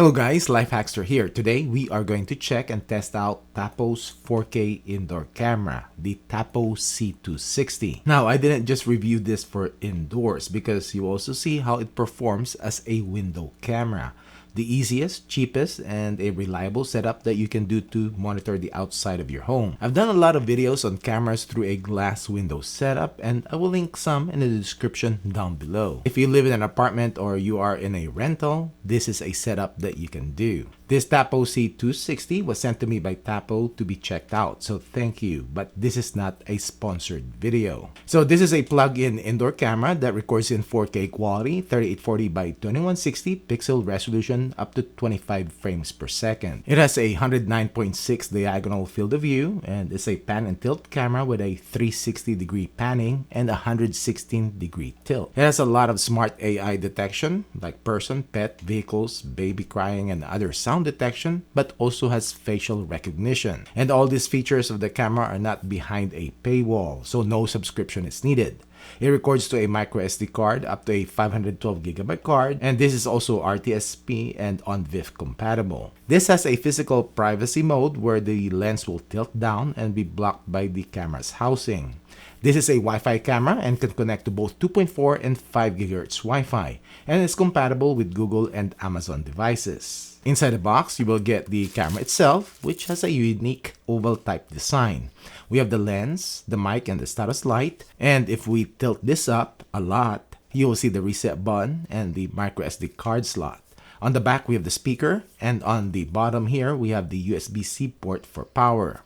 Hello guys, LifeHackster here. Today we are going to check and test out Tapo's 4K indoor camera, the Tapo C260. Now, I didn't just review this for indoors because you also see how it performs as a window camera. The easiest, cheapest, and a reliable setup that you can do to monitor the outside of your home. I've done a lot of videos on cameras through a glass window setup, and I will link some in the description down below. If you live in an apartment or you are in a rental, this is a setup that you can do. This Tapo C260 was sent to me by Tapo to be checked out, so thank you, but this is not a sponsored video. So this is a plug-in indoor camera that records in 4K quality, 3840 by 2160 pixel resolution up to 25 frames per second. It has a 109.6 diagonal field of view, and it's a pan and tilt camera with a 360 degree panning and 116 degree tilt. It has a lot of smart AI detection like person, pet, vehicles, baby crying, and other sound detection, but also has facial recognition. And all these features of the camera are not behind a paywall, so no subscription is needed. It records to a micro SD card up to a 512GB card, and this is also RTSP and on-VIF compatible. This has a physical privacy mode where the lens will tilt down and be blocked by the camera's housing. This is a Wi-Fi camera and can connect to both 2.4 and 5 GHz Wi-Fi, and is compatible with Google and Amazon devices. Inside the box, you will get the camera itself, which has a unique oval type design. We have the lens, the mic, and the status light. And if we tilt this up a lot, you will see the reset button and the micro SD card slot. On the back, we have the speaker, and on the bottom here, we have the USB-C port for power.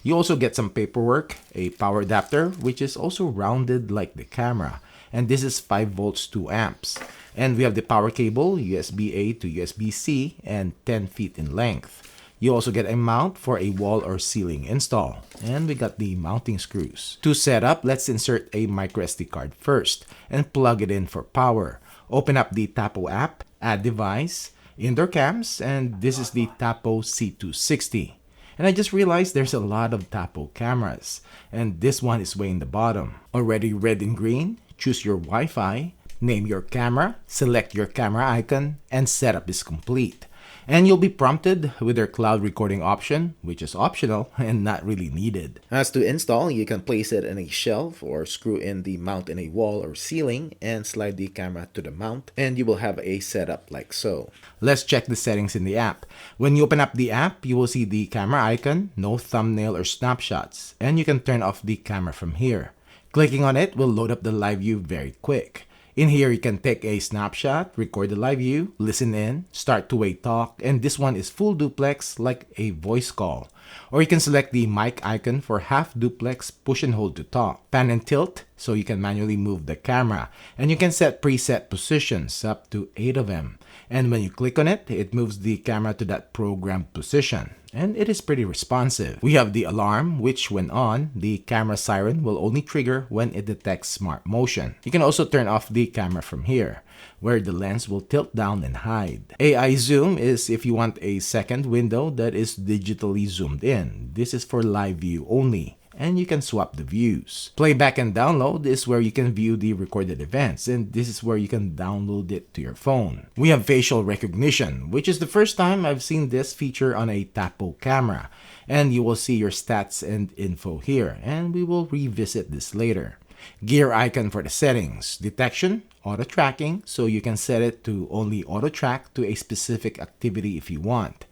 You also get some paperwork, a power adapter, which is also rounded like the camera. And this is 5 volts 2 amps. And we have the power cable, USB-A to USB-C, and 10 feet in length. You also get a mount for a wall or ceiling install. And we got the mounting screws. To set up, let's insert a micro SD card first and plug it in for power. Open up the Tapo app, add device, indoor cams, and this is the Tapo C260. And I just realized there's a lot of Tapo cameras, and this one is way in the bottom. Already red and green, choose your Wi-Fi, name your camera, select your camera icon, and setup is complete. And you'll be prompted with their cloud recording option, which is optional and not really needed. As to install, you can place it in a shelf or screw in the mount in a wall or ceiling and slide the camera to the mount, and you will have a setup like so. Let's check the settings in the app. When you open up the app, you will see the camera icon, no thumbnail or snapshots, and you can turn off the camera from here. Clicking on it will load up the live view very quick. In here, you can take a snapshot, record the live view, listen in, start two-way talk, and this one is full duplex like a voice call. Or you can select the mic icon for half duplex, push and hold to talk. Pan and tilt, so you can manually move the camera. And you can set preset positions, up to 8 of them. And when you click on it, it moves the camera to that programmed position. And it is pretty responsive. We have the alarm, which when on, the camera siren will only trigger when it detects smart motion. You can also turn off the camera from here, where the lens will tilt down and hide. AI zoom is if you want a second window that is digitally zoomed in. This is for live view only, and you can swap the views. Playback and download is where you can view the recorded events, and this is where you can download it to your phone. We have facial recognition, which is the first time I've seen this feature on a Tapo camera, and you will see your stats and info here, and we will revisit this later. Gear icon for the settings, detection, auto tracking, so you can set it to only auto track to a specific activity if you want.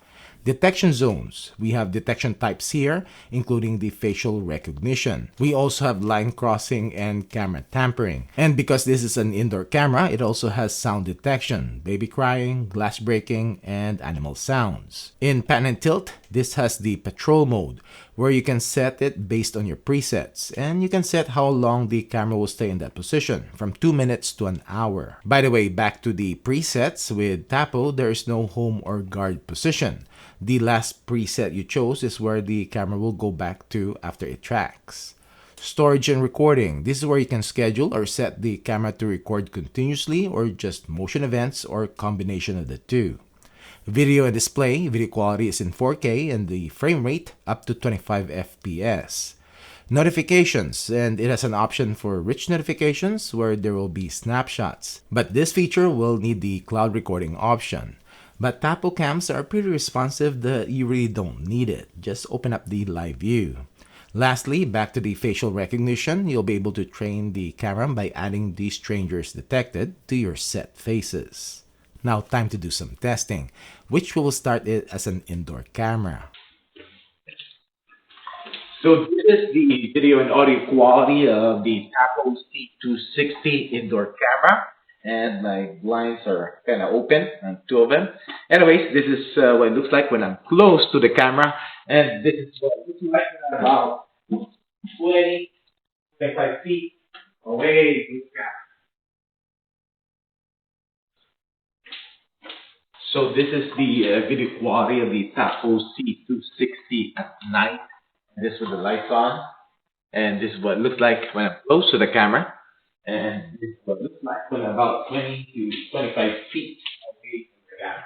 Detection zones. We have detection types here, including the facial recognition. We also have line crossing and camera tampering. And because this is an indoor camera, it also has sound detection, baby crying, glass breaking, and animal sounds. In pan and tilt, this has the patrol mode, where you can set it based on your presets, and you can set how long the camera will stay in that position, from 2 minutes to an hour. By the way, back to the presets, with Tapo, there is no home or guard position. The last preset you chose is where the camera will go back to after it tracks. Storage and recording. This is where you can schedule or set the camera to record continuously or just motion events or combination of the two. Video and display. Video quality is in 4K and the frame rate up to 25 FPS. Notifications, and it has an option for rich notifications where there will be snapshots. But this feature will need the cloud recording option. But Tapo cams are pretty responsive that you really don't need it. Just open up the live view. Lastly, back to the facial recognition, you'll be able to train the camera by adding the strangers detected to your set faces. Now, time to do some testing, which we will start it as an indoor camera. So this is the video and audio quality of the Tapo C260 indoor camera. And my blinds are kind of open, two of them. Anyways, this is what it looks like when I'm close to the camera. And this is what it looks like when I'm about 20, 25 feet away from the camera. So this is the video quality of the Tapo C260 at night. This with the lights on. And this is what it looks like when I'm close to the camera. And this is what it looks like when I'm about 20 to 25 feet away from the camera.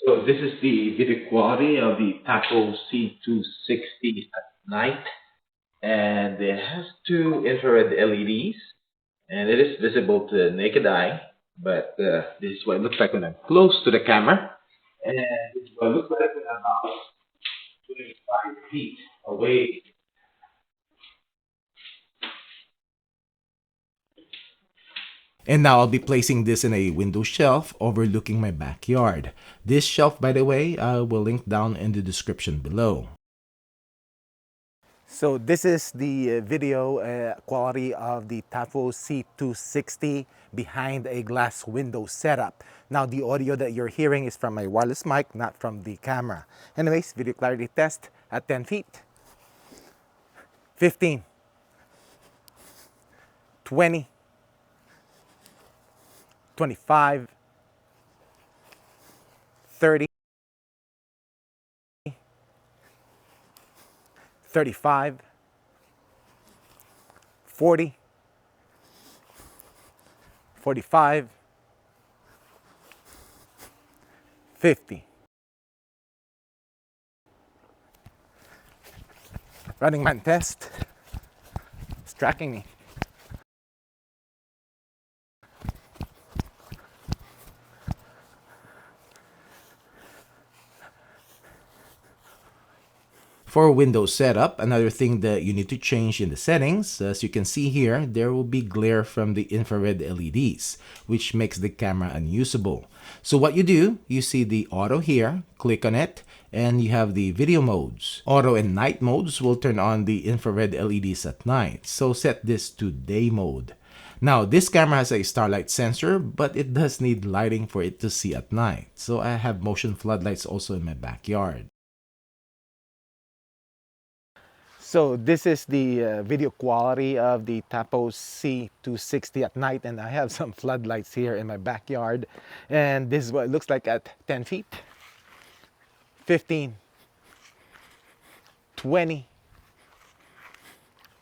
So this is the video quality of the Tapo C260 at night. And it has two infrared LEDs. And it is visible to the naked eye. But this is what it looks like when I'm close to the camera. And this is what it looks like when I'm about 25 feet away. And now I'll be placing this in a window shelf overlooking my backyard. This shelf, by the way, I will link down in the description below. So this is the video quality of the Tapo C260 behind a glass window setup. Now the audio that you're hearing is from my wireless mic, not from the camera. Anyways, video clarity test at 10 feet, 15, 20, 25, 30, 35, 40, 45, 50. Running man test. It's tracking me. For Windows setup, another thing that you need to change in the settings, as you can see here, there will be glare from the infrared LEDs, which makes the camera unusable. So what you do, you see the auto here, click on it, and you have the video modes. Auto and night modes will turn on the infrared LEDs at night, so set this to day mode. Now, this camera has a starlight sensor, but it does need lighting for it to see at night. So I have motion floodlights also in my backyard. So this is the video quality of the Tapo C260 at night, and I have some floodlights here in my backyard, and this is what it looks like at 10 feet, 15, 20,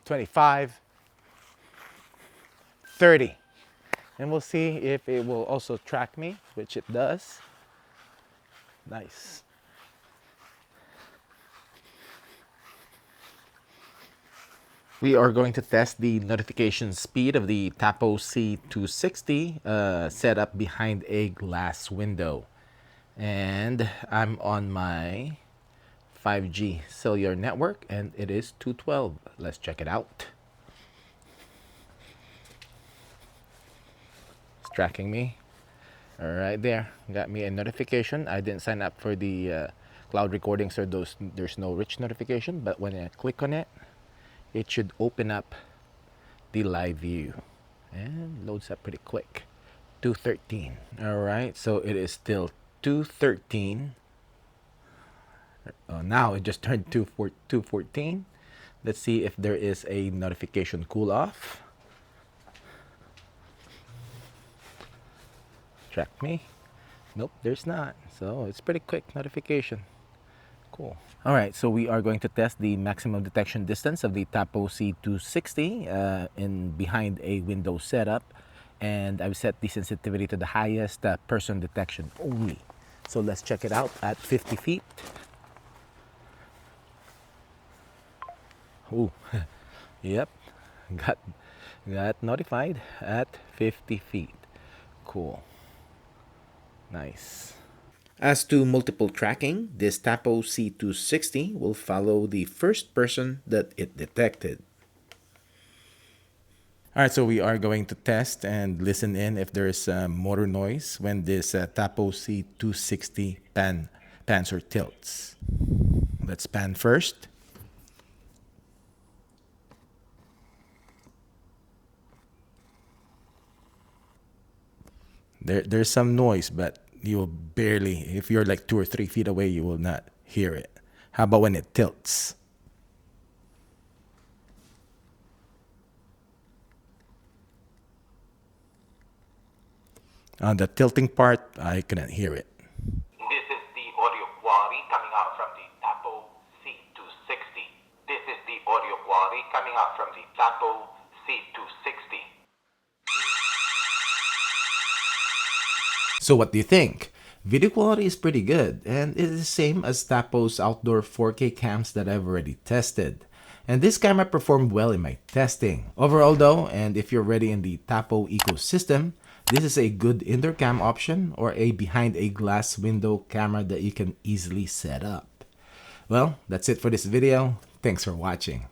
25, 30, and we'll see if it will also track me, which it does. Nice. We are going to test the notification speed of the Tapo C260 set up behind a glass window. And I'm on my 5G cellular network and it is 212. Let's check it out. It's tracking me. All right, there. Got me a notification. I didn't sign up for the cloud recording, so there's no rich notification. But when I click on it, it should open up the live view and loads up pretty quick. 213. All right, so it is still 213. Now it just turned 214. Let's see if there is a notification cool off. Track me. Nope, there's not. So it's pretty quick notification. Cool. All right, so we are going to test the maximum detection distance of the Tapo C260 in behind a window setup, and I've set the sensitivity to the highest person detection only. So let's check it out at 50 feet. Ooh, Yep, got got notified at 50 feet. Cool. Nice. As to multiple tracking, this Tapo C260 will follow the first person that it detected. All right, so we are going to test and listen in if there is motor noise when this Tapo C260 pans or tilts. Let's pan first. There's some noise, but you will barely, if you're like 2 or 3 feet away, you will not hear it. How about when it tilts? On the tilting part, I couldn't hear it. This is the audio quality coming out from the Tapo C260. This is the audio quality coming out from the Tapo C260. So what do you think? Video quality is pretty good, and it is the same as Tapo's outdoor 4K cams that I've already tested. And this camera performed well in my testing. Overall though, and if you're already in the Tapo ecosystem, this is a good indoor cam option or a behind a glass window camera that you can easily set up. Well, that's it for this video. Thanks for watching.